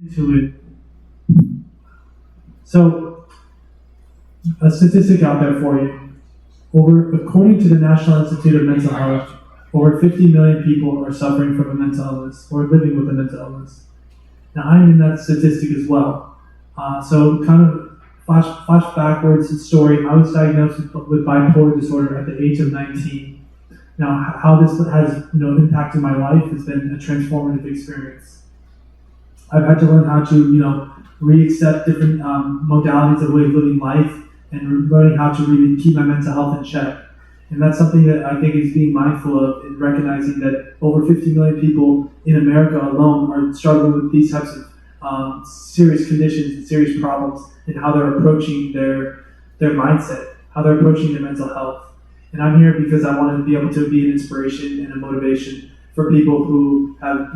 into it. So, a statistic out there for you. According to the National Institute of Mental Health, over 50 million people are suffering from a mental illness or living with a mental illness. Now, I'm in that statistic as well. So, kind of flash backwards the story. I was diagnosed with bipolar disorder at the age of 19. Now, how this has impacted my life has been a transformative experience. I've had to learn how to re-accept different modalities of way of living life and learning how to really keep my mental health in check. And that's something that I think is being mindful of and recognizing that over 50 million people in America alone are struggling with these types of serious conditions and serious problems and how they're approaching their mindset, how they're approaching their mental health. And I'm here because I want to be able to be an inspiration and a motivation for people who have,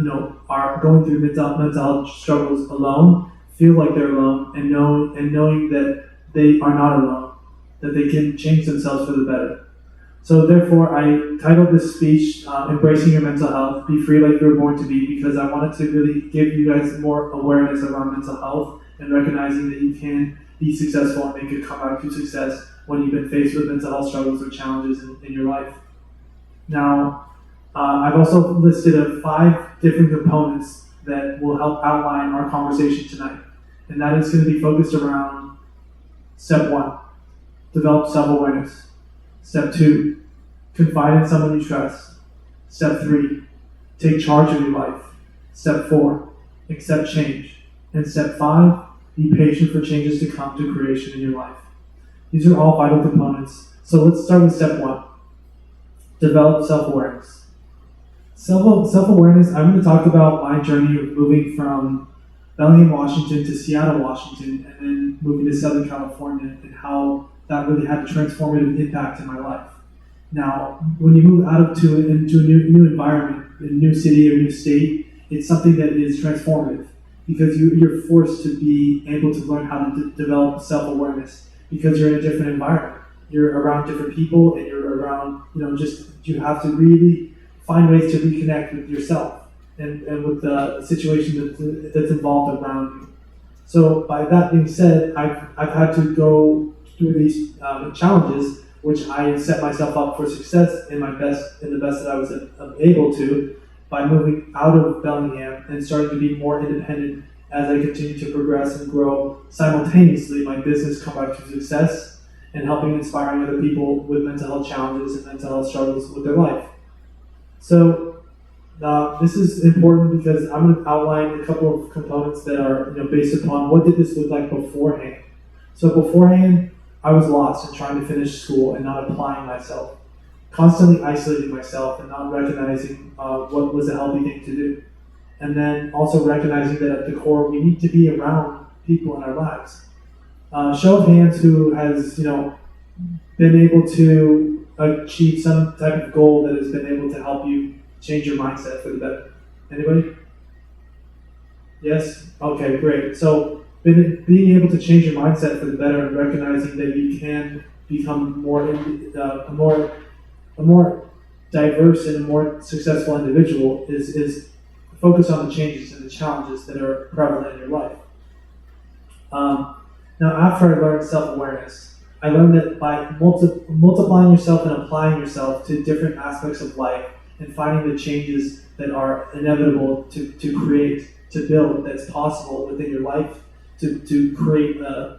are going through mental health struggles alone, feel like they're alone, and knowing that they are not alone, that they can change themselves for the better. So therefore, I titled this speech, Embracing Your Mental Health, Be Free Like You Were Born to Be, because I wanted to really give you guys more awareness around mental health and recognizing that you can be successful and make a comeback to success when you've been faced with mental health struggles or challenges in your life. Now, I've also listed 5 different components that will help outline our conversation tonight. And that is going to be focused around step 1, develop self-awareness. Step 2, confide in someone you trust. Step 3, take charge of your life. Step 4, accept change. And step 5, be patient for changes to come to creation in your life. These are all vital components. So let's start with step 1, develop self-awareness. Self-awareness, I'm going to talk about my journey of moving from Bellingham, Washington to Seattle, Washington, and then moving to Southern California and how that really had a transformative impact in my life. Now, when you move into a new environment, a new city or new state, it's something that is transformative because you're forced to be able to learn how to develop self-awareness because you're in a different environment. You're around different people and you're around, you have to really find ways to reconnect with yourself and with the situation that's involved around you. So by that being said, I've had to go through these challenges, which I set myself up for success in the best that I was able to by moving out of Bellingham and starting to be more independent as I continue to progress and grow simultaneously my business come back to success and helping inspiring other people with mental health challenges and mental health struggles with their life. So this is important because I'm going to outline a couple of components that are based upon what did this look like beforehand. So beforehand, I was lost in trying to finish school and not applying myself, constantly isolating myself and not recognizing what was a healthy thing to do. And then also recognizing that at the core, we need to be around people in our lives. Show of hands who has been able to achieve some type of goal that has been able to help you change your mindset for the better. Anybody? Yes? Okay, great. So being able to change your mindset for the better and recognizing that you can become a more diverse and a more successful individual is focus on the changes and the challenges that are prevalent in your life. Now, after I learned self-awareness, I learned that by multiplying yourself and applying yourself to different aspects of life and finding the changes that are inevitable to create, to build, that's possible within your life, to create a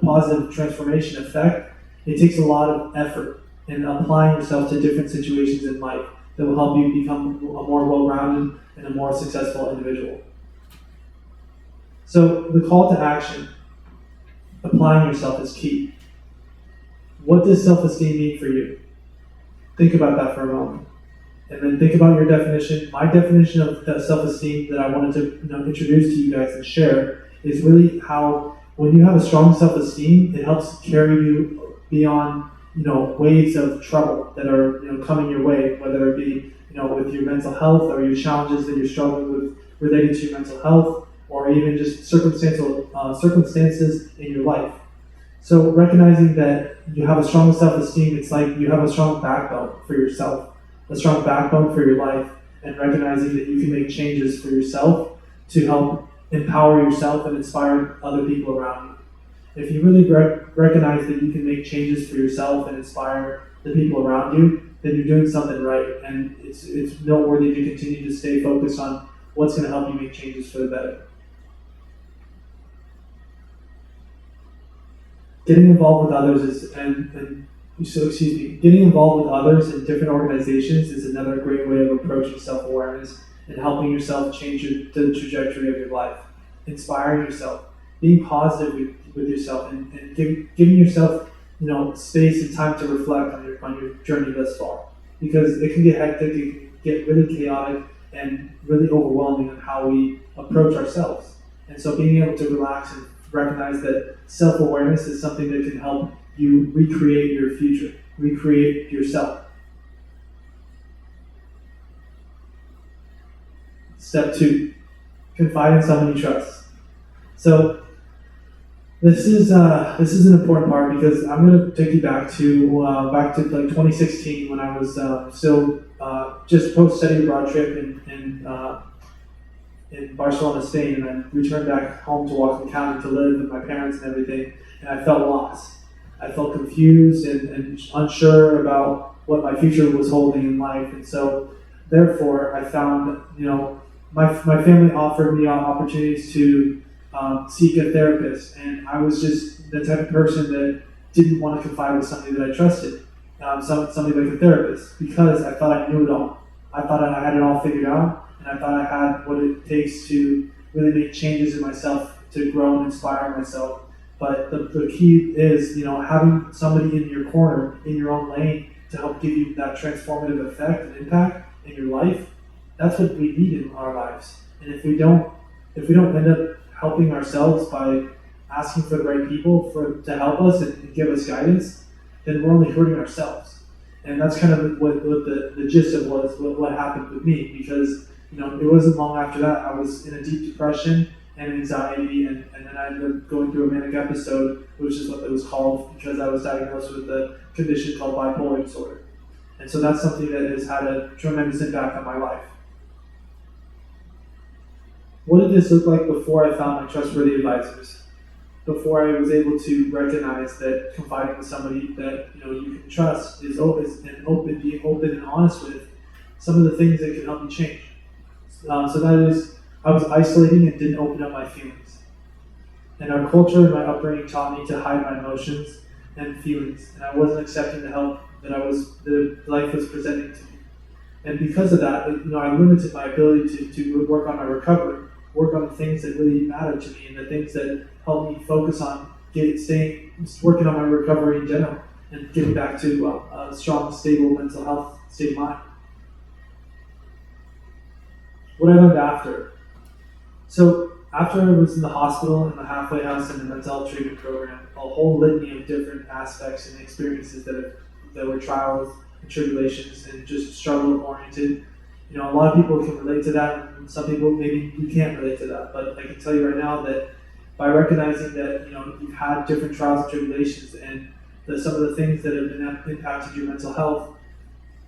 positive transformation effect, it takes a lot of effort in applying yourself to different situations in life that will help you become a more well-rounded and a more successful individual. So the call to action, applying yourself, is key. What does self-esteem mean for you? Think about that for a moment. And then think about your definition. My definition of self-esteem that I wanted to introduce to you guys and share is really how when you have a strong self-esteem, it helps carry you beyond waves of trouble that are coming your way, whether it be with your mental health or your challenges that you're struggling with related to your mental health, or even just circumstances in your life. So recognizing that you have a strong self-esteem, it's like you have a strong backbone for yourself, a strong backbone for your life, and recognizing that you can make changes for yourself to help empower yourself and inspire other people around you. If you really recognize that you can make changes for yourself and inspire the people around you, then you're doing something right, and it's noteworthy to continue to stay focused on what's going to help you make changes for the better. Getting involved with others getting involved with others in different organizations is another great way of approaching self-awareness and helping yourself change the trajectory of your life. Inspiring yourself, being positive with yourself, and giving yourself space and time to reflect on your journey thus far. Because it can get hectic, it can get really chaotic and really overwhelming on how we approach ourselves. And so being able to relax and recognize that self-awareness is something that can help you recreate your future, recreate yourself. Step 2, confide in someone you trust. So this is an important part because I'm going to take you back to like 2016 when I was still just post-study abroad trip in Barcelona, Spain, and I returned back home to Whatcom County to live with my parents and everything, and I felt lost. I felt confused and unsure about what my future was holding in life, and so therefore I found, my family offered me opportunities to seek a therapist, and I was just the type of person that didn't want to confide with somebody that I trusted, somebody like a therapist, because I thought I knew it all. I thought I had it all figured out, and I thought I had what it takes to really make changes in myself, to grow and inspire myself. But the key is, having somebody in your corner, in your own lane, to help give you that transformative effect and impact in your life. That's what we need in our lives. And if we don't end up helping ourselves by asking for the right people to help us and give us guidance, then we're only hurting ourselves. And that's kind of what the gist of what happened with me, because it wasn't long after that I was in a deep depression and anxiety, and then I ended up going through a manic episode, which is what it was called, because I was diagnosed with a condition called bipolar disorder. And so that's something that has had a tremendous impact on my life. What did this look like before I found my trustworthy advisors? Before I was able to recognize that confiding with somebody that you can trust being open and honest with some of the things that can help you change. So that is, I was isolating and didn't open up my feelings. And our culture and my upbringing taught me to hide my emotions and feelings, and I wasn't accepting the help that life was presenting to me. And because of that, I limited my ability to work on my recovery, work on the things that really mattered to me, and the things that helped me focus on working on my recovery in general, and getting back to a strong, stable mental health state of mind. What I learned after. So after I was in the hospital, in the halfway house, and the mental health treatment program, a whole litany of different aspects and experiences that were trials and tribulations and just struggle-oriented. A lot of people can relate to that, and some people maybe you can't relate to that. But I can tell you right now that by recognizing that you've had different trials and tribulations, and some of the things that have impacted your mental health,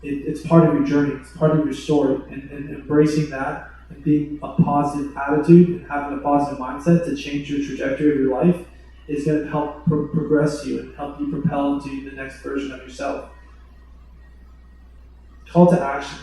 it's part of your journey, it's part of your story, and embracing that and being a positive attitude and having a positive mindset to change your trajectory of your life is going to help progress you and help you propel into the next version of yourself. Call to action.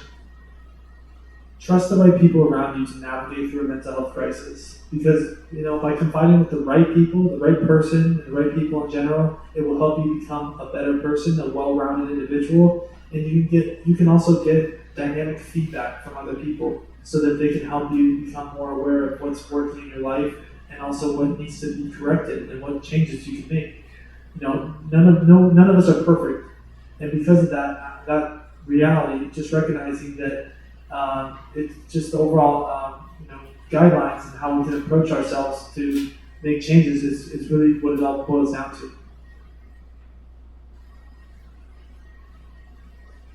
Trust the right people around you to navigate through a mental health crisis. Because, by confiding with the right people, the right person, and the right people in general, it will help you become a better person, a well-rounded individual, and you can also get dynamic feedback from other people so that they can help you become more aware of what's working in your life and also what needs to be corrected and what changes you can make. None of us are perfect, and because of that reality, just recognizing that it's just the overall guidelines and how we can approach ourselves to make changes is really what it all boils down to.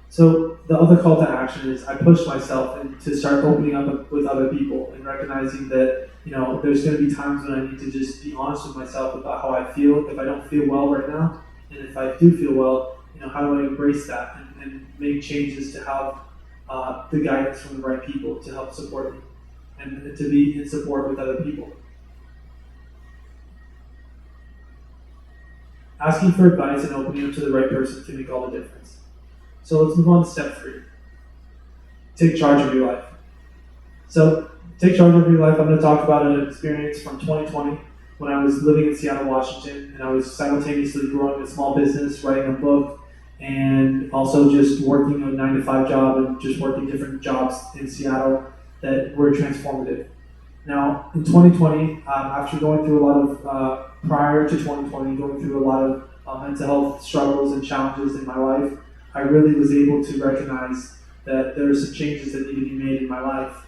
So the other call to action is I push myself to start opening up with other people and recognizing that there's going to be times when I need to just be honest with myself about how I feel if I don't feel well right now, and if I do feel well, how do I embrace that and make changes to have the guidance from the right people to help support me. and to be in support with other people. Asking for advice and opening up to the right person can make all the difference. So let's move on to step 3. Take charge of your life. So take charge of your life. I'm going to talk about an experience from 2020 when I was living in Seattle, Washington, and I was simultaneously growing a small business, writing a book, and also just working a 9-to-5 job and just working different jobs in Seattle that were transformative. Now, in 2020, after going through a lot of, prior to 2020, going through a lot of mental health struggles and challenges in my life, I really was able to recognize that there were some changes that needed to be made in my life,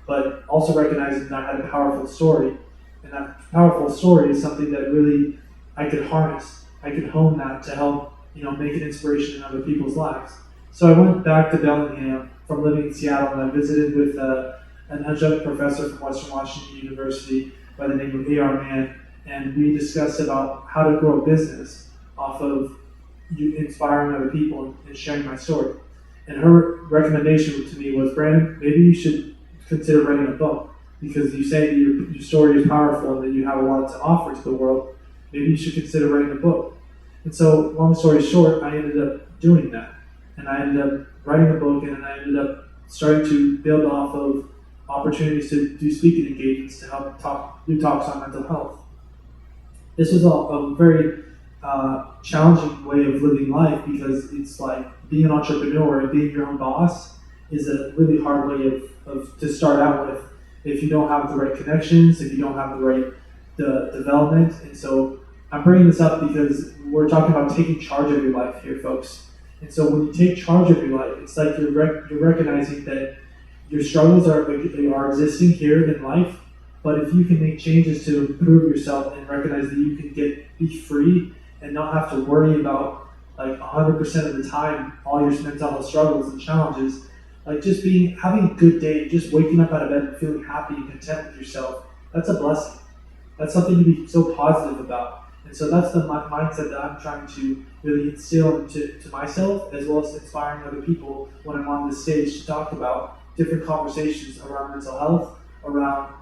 but also recognizing that I had a powerful story, and that powerful story is something that really I could harness. I could hone that to help make an inspiration in other people's lives. So I went back to Bellingham from living in Seattle, and I visited with an adjunct professor from Western Washington University by the name of A.R. Mann, and we discussed about how to grow a business off of inspiring other people and sharing my story. And her recommendation to me was, Brandon, maybe you should consider writing a book, because you say that your story is powerful and that you have a lot to offer to the world. Maybe you should consider writing a book. And so, long story short, I ended up doing that. And I ended up writing a book, and I ended up starting to build off of opportunities to do speaking engagements to help do talks on mental health. This was a very challenging way of living life, because it's like being an entrepreneur and being your own boss is a really hard way of to start out with if you don't have the right connections, if you don't have the right development. And so I'm bringing this up because we're talking about taking charge of your life here, folks. And so when you take charge of your life, it's like you're recognizing that your struggles are existing here in life, but if you can make changes to improve yourself and recognize that you can be free and not have to worry about like 100% of the time all your mental health struggles and challenges, like just having a good day, just waking up out of bed and feeling happy and content with yourself, that's a blessing. That's something to be so positive about. And so that's the mindset that I'm trying to really instill into myself, as well as inspiring other people when I'm on this stage to talk about different conversations around mental health, around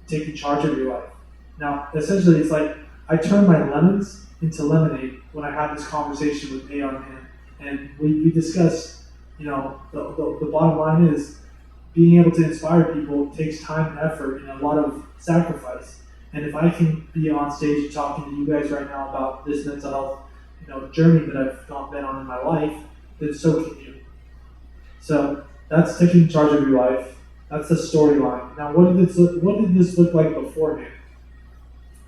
taking charge of your life. Now, essentially, it's like I turned my lemons into lemonade when I had this conversation with A.R. Mann, and we discussed, the bottom line is being able to inspire people takes time and effort and a lot of sacrifice. And if I can be on stage and talking to you guys right now about this mental health, journey that I've been on in my life, then so can you. So that's taking charge of your life. That's the storyline. Now, what did this look like beforehand?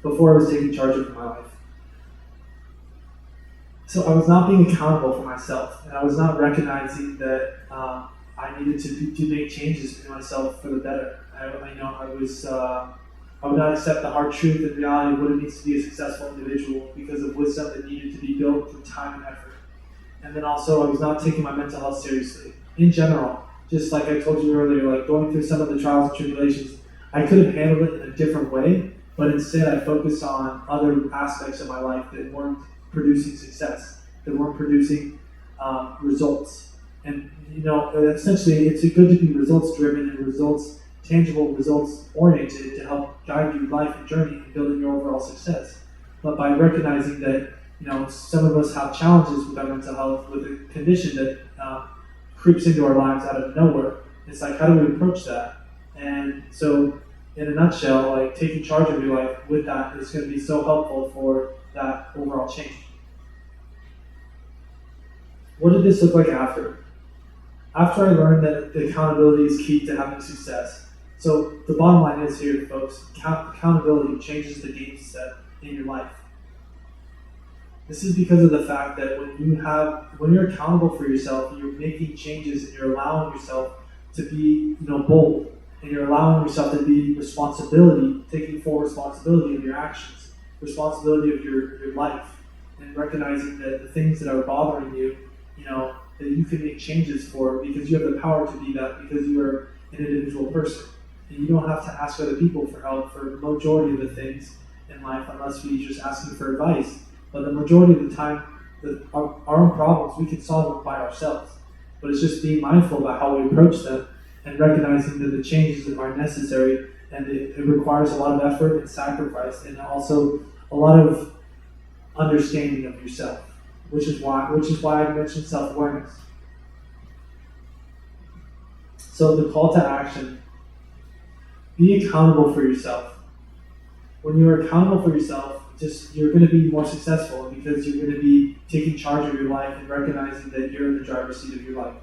Before I was taking charge of my life. So I was not being accountable for myself, and I was not recognizing that I needed to make changes in myself for the better. I would not accept the hard truth and reality of what it means to be a successful individual because of wisdom that needed to be built through time and effort. And then also, I was not taking my mental health seriously. In general, just like I told you earlier, like going through some of the trials and tribulations, I could have handled it in a different way, but instead I focused on other aspects of my life that weren't producing success, that weren't producing results. And essentially, it's good to be results driven and tangible results oriented to help guide your life and journey in building your overall success. But by recognizing that some of us have challenges with our mental health, with a condition that creeps into our lives out of nowhere, it's like, how do we approach that? And so, in a nutshell, like taking charge of your life with that is going to be so helpful for that overall change. What did this look like after? After I learned that the accountability is key to having success. So the bottom line is here, folks, accountability changes the game set in your life. This is because of the fact that when you're accountable for yourself, you're making changes and you're allowing yourself to be bold, and you're allowing yourself to be taking full responsibility of your actions, responsibility of your life, and recognizing that the things that are bothering you, that you can make changes for, because you have the power to do that, because you are an individual person. And you don't have to ask other people for help for the majority of the things in life, unless we just asking for advice. But the majority of the time, our own problems, we can solve them by ourselves. But it's just being mindful about how we approach them and recognizing that the changes are necessary, and it requires a lot of effort and sacrifice, and also a lot of understanding of yourself, which is why I mentioned self-awareness. So the call to action: be accountable for yourself. When you're accountable for yourself, you're going to be more successful because you're going to be taking charge of your life and recognizing that you're in the driver's seat of your life.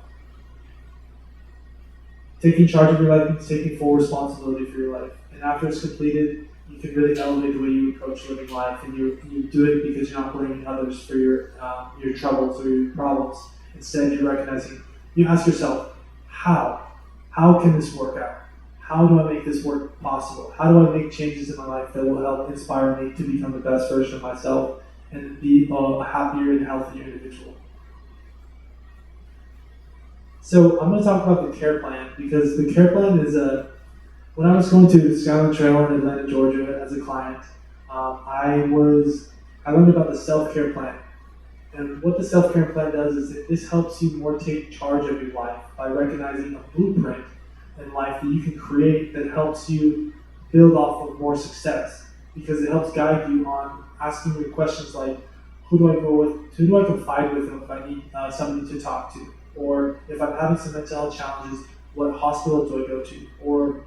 Taking charge of your life means taking full responsibility for your life. And after it's completed, you can really elevate the way you approach living life, and you do it because you're not blaming others for your troubles or your problems. Instead, you're recognizing, you ask yourself, how can this work out? How do I make this work possible? How do I make changes in my life that will help inspire me to become the best version of myself and be a happier and healthier individual? So I'm going to talk about the care plan, because the care plan is when I was going to the Skyline Trail in Atlanta, Georgia as a client, I learned about the self-care plan. And what the self-care plan does is this helps you more take charge of your life by recognizing a blueprint in life that you can create that helps you build off of more success, because it helps guide you on asking you questions like, who do I go with? Who do I confide with if I need somebody to talk to? Or if I'm having some mental health challenges, what hospital do I go to? Or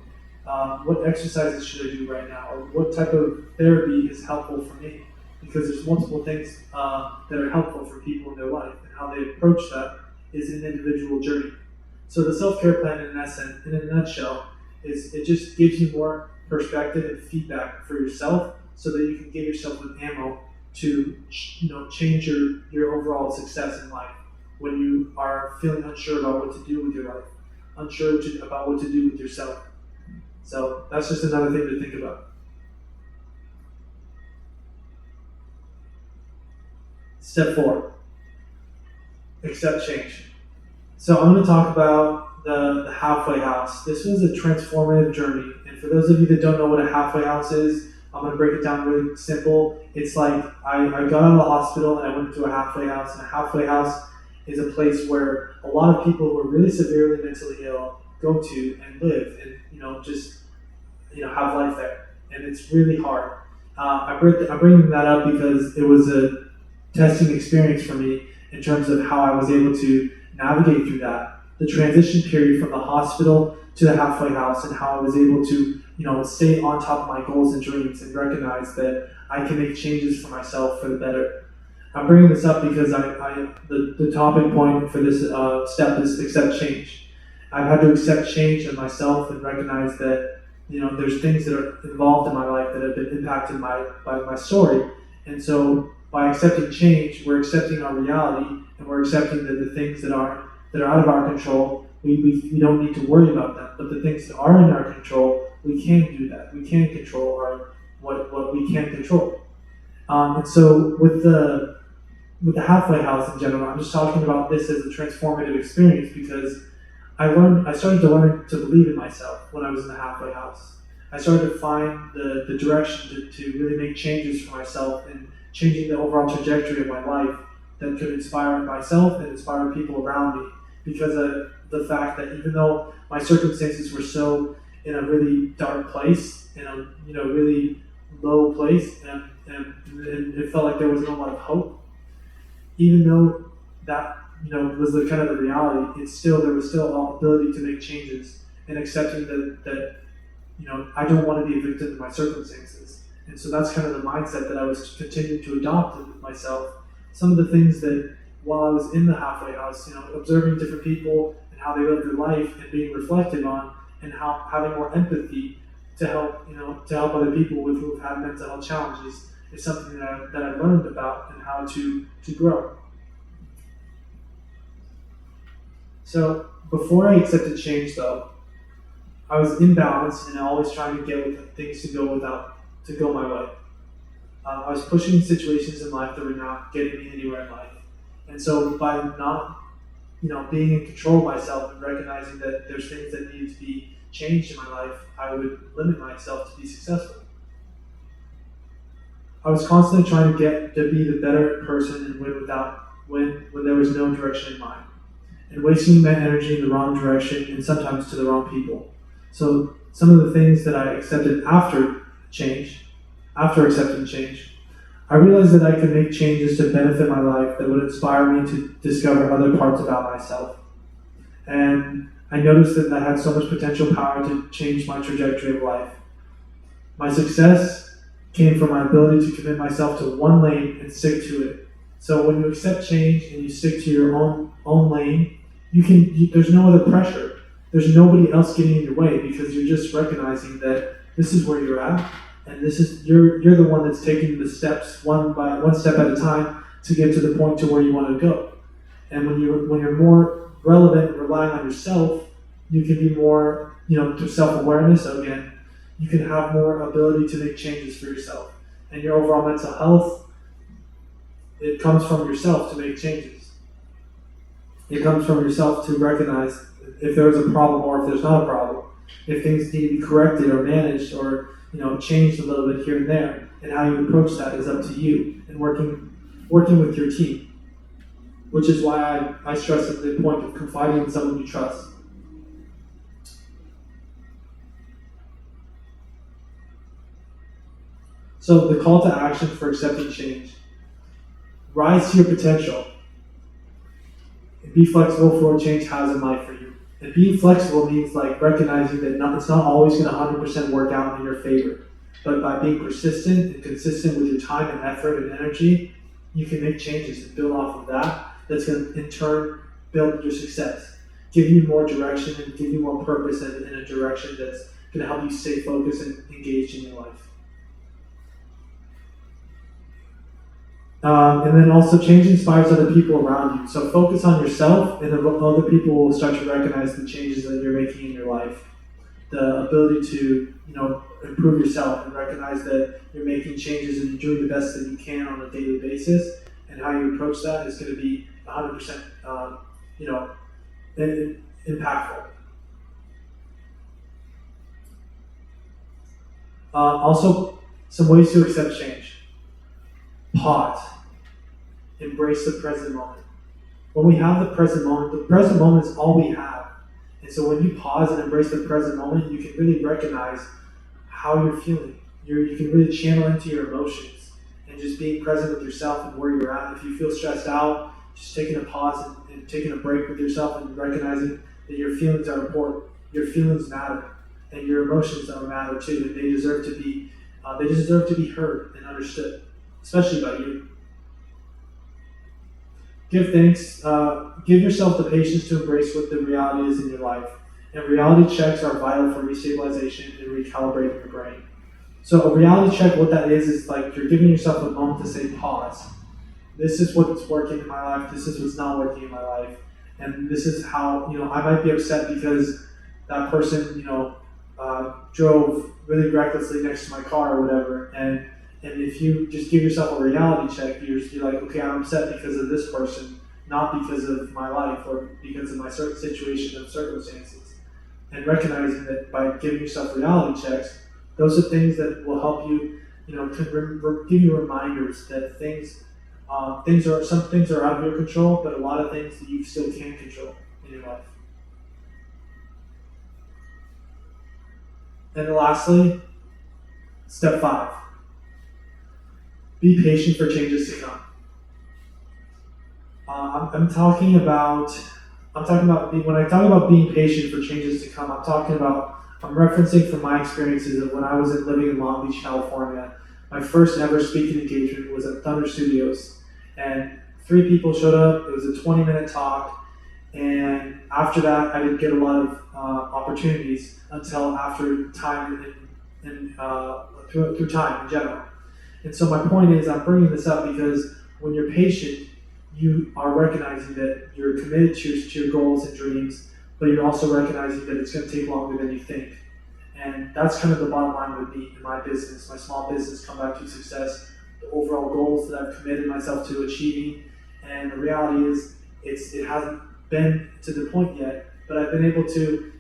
what exercises should I do right now? Or what type of therapy is helpful for me? Because there's multiple things that are helpful for people in their life, and how they approach that is an individual journey. So the self-care plan, in a nutshell, is it just gives you more perspective and feedback for yourself, so that you can give yourself an ammo to change your overall success in life when you are feeling unsure about what to do with your life, about what to do with yourself. So that's just another thing to think about. Step 4, accept change. So I'm going to talk about the halfway house. This was a transformative journey. And for those of you that don't know what a halfway house is, I'm going to break it down really simple. It's like I got out of the hospital and I went to a halfway house. And a halfway house is a place where a lot of people who are really severely mentally ill go to and live and have life there. And it's really hard. I'm bringing that up because it was a testing experience for me in terms of how I was able to navigate through that. The transition period from the hospital to the halfway house, and how I was able to stay on top of my goals and dreams and recognize that I can make changes for myself for the better. I'm bringing this up because the topic point for this step is accept change. I've had to accept change in myself and recognize that there's things that are involved in my life that have been impacted by my story. And so by accepting change, we're accepting our reality, and we're accepting that the things that are out of our control, we don't need to worry about them. But the things that are in our control, we can do that. We can control what we can control. And so with the halfway house in general, I'm just talking about this as a transformative experience, because I started to learn to believe in myself when I was in the halfway house. I started to find the direction to really make changes for myself, and changing the overall trajectory of my life that could inspire myself and inspire people around me, because of the fact that even though my circumstances were so in a really dark place, in a really low place, and it felt like there was not a lot of hope, even though that was the kind of the reality, there was still ability to make changes, and accepting that I don't want to be a victim of my circumstances. And so that's kind of the mindset that I was continuing to adopt with myself. Some of the things that, while I was in the halfway house, observing different people and how they live their life and being reflective on, and how having more empathy to help other people who've had mental health challenges is something that I learned about, and how to grow. So before I accepted change, though, I was imbalanced and always trying to get things to go my way. I was pushing situations in life that were not getting me anywhere in life. And so by not, being in control of myself and recognizing that there's things that needed to be changed in my life, I would limit myself to be successful. I was constantly trying to get to be the better person and win when there was no direction in mind. and wasting my energy in the wrong direction and sometimes to the wrong people. So some of the things that I accepted after accepting change, I realized that I could make changes to benefit my life that would inspire me to discover other parts about myself. And I noticed that I had so much potential power to change my trajectory of life. My success came from my ability to commit myself to one lane and stick to it. So when you accept change and you stick to your own lane, there's no other pressure. There's nobody else getting in your way because you're just recognizing that this is where you're at, and you're the one that's taking the steps one step at a time to get to the point to where you want to go. And when you're more relevant and relying on yourself, you can be more, through self-awareness again, you can have more ability to make changes for yourself. And your overall mental health, it comes from yourself to make changes. It comes from yourself to recognize if there's a problem or if there's not a problem. If things need to be corrected or managed or changed a little bit here and there. And how you approach that is up to you. And working with your team. Which is why I stress at the point of confiding in someone you trust. So the call to action for accepting change. Rise to your potential. And be flexible for what change has in life for you. And being flexible means recognizing that it's not always going to 100% work out in your favor. But by being persistent and consistent with your time and effort and energy, you can make changes and build off of that. That's going to, in turn, build your success. Give you more direction and give you more purpose in a direction that's going to help you stay focused and engaged in your life. And then also change inspires other people around you. So focus on yourself, and other people will start to recognize the changes that you're making in your life. The ability to, improve yourself and recognize that you're making changes and you're doing the best that you can on a daily basis, and how you approach that is going to be 100%, impactful. Also, some ways to accept change. Pause. Embrace the present moment. When we have the present moment is all we have. And so when you pause and embrace the present moment, you can really recognize how you're feeling. You can really channel into your emotions and just being present with yourself and where you're at. If you feel stressed out, just taking a pause and taking a break with yourself and recognizing that your feelings are important. Your feelings matter, and your emotions matter too. And they deserve to be heard and understood, especially by you. Give thanks. Give yourself the patience to embrace what the reality is in your life. And reality checks are vital for restabilization and recalibrating your brain. So a reality check, what that is you're giving yourself a moment to say pause. This is what's working in my life. This is what's not working in my life. And this is how, I might be upset because that person, drove really recklessly next to my car or whatever. And if you just give yourself a reality check, you're like, okay, I'm upset because of this person, not because of my life or because of my certain situation and circumstances. And recognizing that by giving yourself reality checks, those are things that will help you, give you reminders that some things are out of your control, but a lot of things that you still can control in your life. And lastly, step 5. Be patient for changes to come. I'm talking about when I talk about being patient for changes to come, I'm referencing from my experiences of when I was living in Long Beach, California. My first ever speaking engagement was at Thunder Studios, and 3 people showed up. It was a 20-minute talk, and after that, I didn't get a lot of opportunities until after time and through time in general. And so my point is, I'm bringing this up because when you're patient, you are recognizing that you're committed to your goals and dreams, but you're also recognizing that it's going to take longer than you think. And that's kind of the bottom line with me in my business, my small business, Comeback to Success, the overall goals that I've committed myself to achieving. And the reality is, it hasn't been to the point yet, but I've been able to,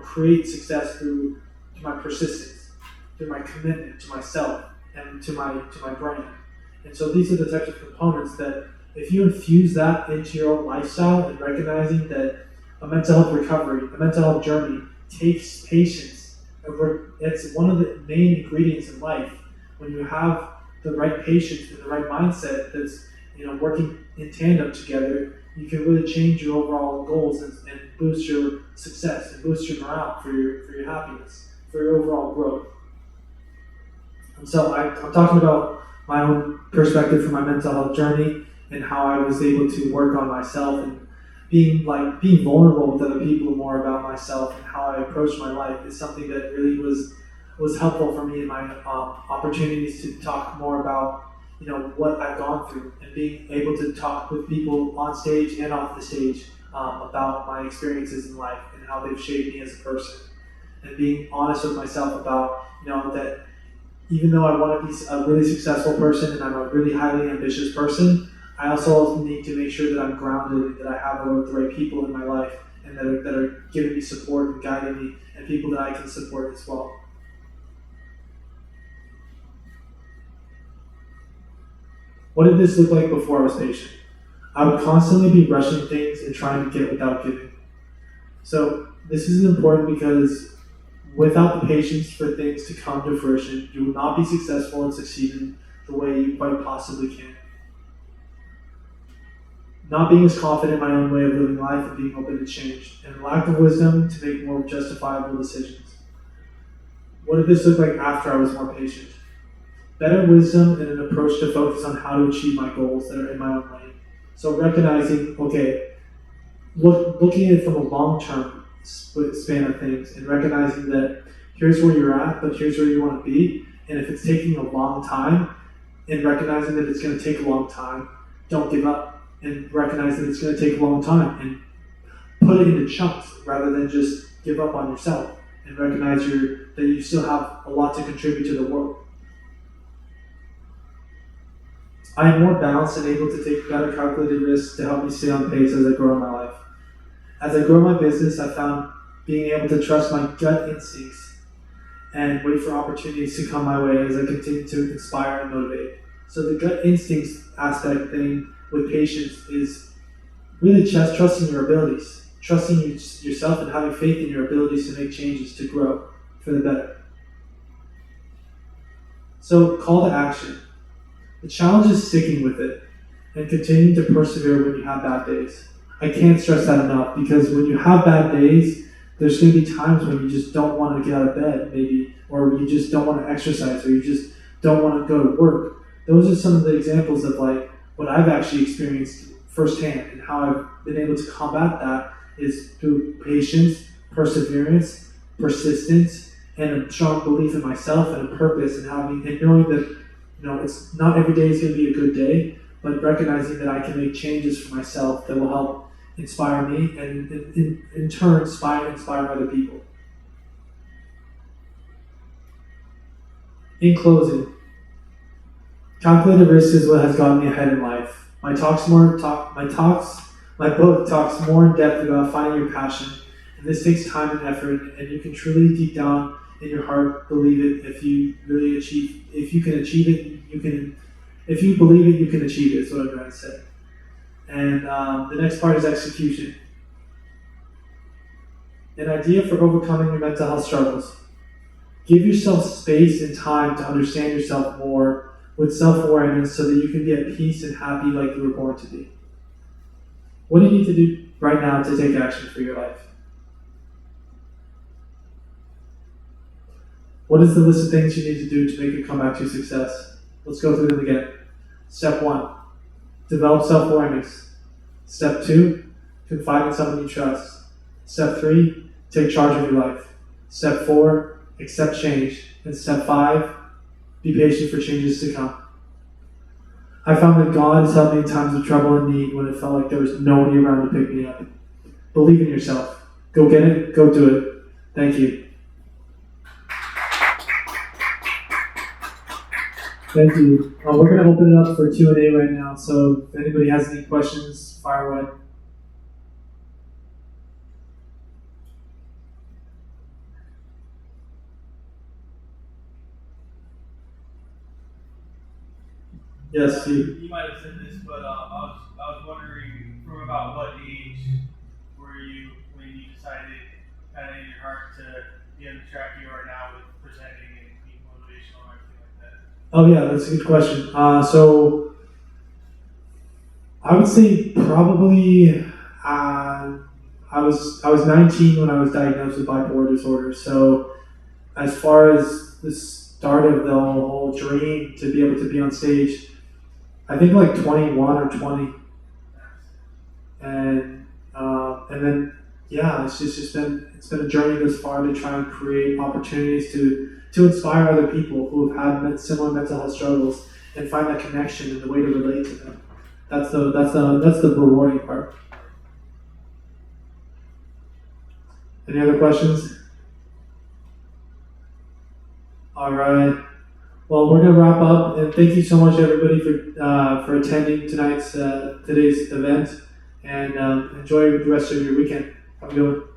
create success through my persistence, through my commitment to myself and to my brand. And so these are the types of components that if you infuse that into your own lifestyle and recognizing that a mental health recovery, a mental health journey takes patience, it's one of the main ingredients in life. When you have the right patience and the right mindset that's working in tandem together, you can really change your overall goals and boost your success and boost your morale for your happiness, for your overall growth. And so I'm talking about my own perspective from my mental health journey and how I was able to work on myself and being vulnerable with other people more about myself and how I approached my life is something that really was helpful for me in my opportunities to talk more about what I've gone through and being able to talk with people on stage and off the stage about my experiences in life and how they've shaped me as a person, and being honest with myself about that even though I want to be a really successful person and I'm a really highly ambitious person, I also need to make sure that I'm grounded and that I have the right people in my life and that are giving me support and guiding me, and people that I can support as well. What did this look like before I was patient? I would constantly be rushing things and trying to get without giving. So this is important because without the patience for things to come to fruition, you will not be successful and succeed in the way you quite possibly can. Not being as confident in my own way of living life and being open to change, and lack of wisdom to make more justifiable decisions. What did this look like after I was more patient? Better wisdom and an approach to focus on how to achieve my goals that are in my own lane. So recognizing, looking at it from a long-term span of things and recognizing that here's where you're at, but here's where you want to be. And if it's taking a long time, and recognizing that it's going to take a long time, don't give up. And recognize that it's going to take a long time and put it into chunks rather than just give up on yourself, and recognize that you still have a lot to contribute to the world. I am more balanced and able to take better calculated risks to help me stay on pace as I grow in my life. As I grow my business, I found being able to trust my gut instincts and wait for opportunities to come my way as I continue to inspire and motivate. So the gut instincts aspect thing with patience is really just trusting your abilities, trusting yourself and having faith in your abilities to make changes to grow for the better. So call to action. The challenge is sticking with it and continuing to persevere when you have bad days. I can't stress that enough, because when you have bad days, there's going to be times when you just don't want to get out of bed, maybe, or you just don't want to exercise, or you just don't want to go to work. Those are some of the examples of what I've actually experienced firsthand, and how I've been able to combat that is through patience, perseverance, persistence, and a strong belief in myself and a purpose, and knowing that it's not every day is going to be a good day, but recognizing that I can make changes for myself that will help inspire me and in turn inspire other people. In closing, calculated risk is what has gotten me ahead in life. My book talks more in depth about finding your passion, and this takes time and effort, and you can truly deep down in your heart believe it. If you believe it, you can achieve it, is what I'm trying to say. And the next part is execution. An idea for overcoming your mental health struggles. Give yourself space and time to understand yourself more with self-awareness so that you can be at peace and happy like you were born to be. What do you need to do right now to take action for your life? What is the list of things you need to do to make a comeback to success? Let's go through them again. Step 1, develop self-awareness. Step 2, confide in someone you trust. Step 3, take charge of your life. Step 4, accept change. And step 5, be patient for changes to come. I found that God has helped me in times of trouble and need when it felt like there was nobody around to pick me up. Believe in yourself. Go get it. Go do it. Thank you. Thank you. We're going to open it up for Q&A right now, so if anybody has any questions, fire away. Yes, You might have said this, but I was wondering from about what age were you when you decided kind of in your heart to be on the track you are now with presenting and being motivational or anything like that? Oh yeah, that's a good question. So I would say probably I was 19 when I was diagnosed with bipolar disorder. So as far as the start of the whole dream to be able to be on stage, I think like 21 or 20, and then yeah, it's been a journey this far to try and create opportunities to inspire other people who have had similar mental health struggles and find that connection and the way to relate to them. That's the rewarding part. Any other questions? All right. Well, we're gonna wrap up, and thank you so much, everybody, for attending today's event, and enjoy the rest of your weekend. Have a good one.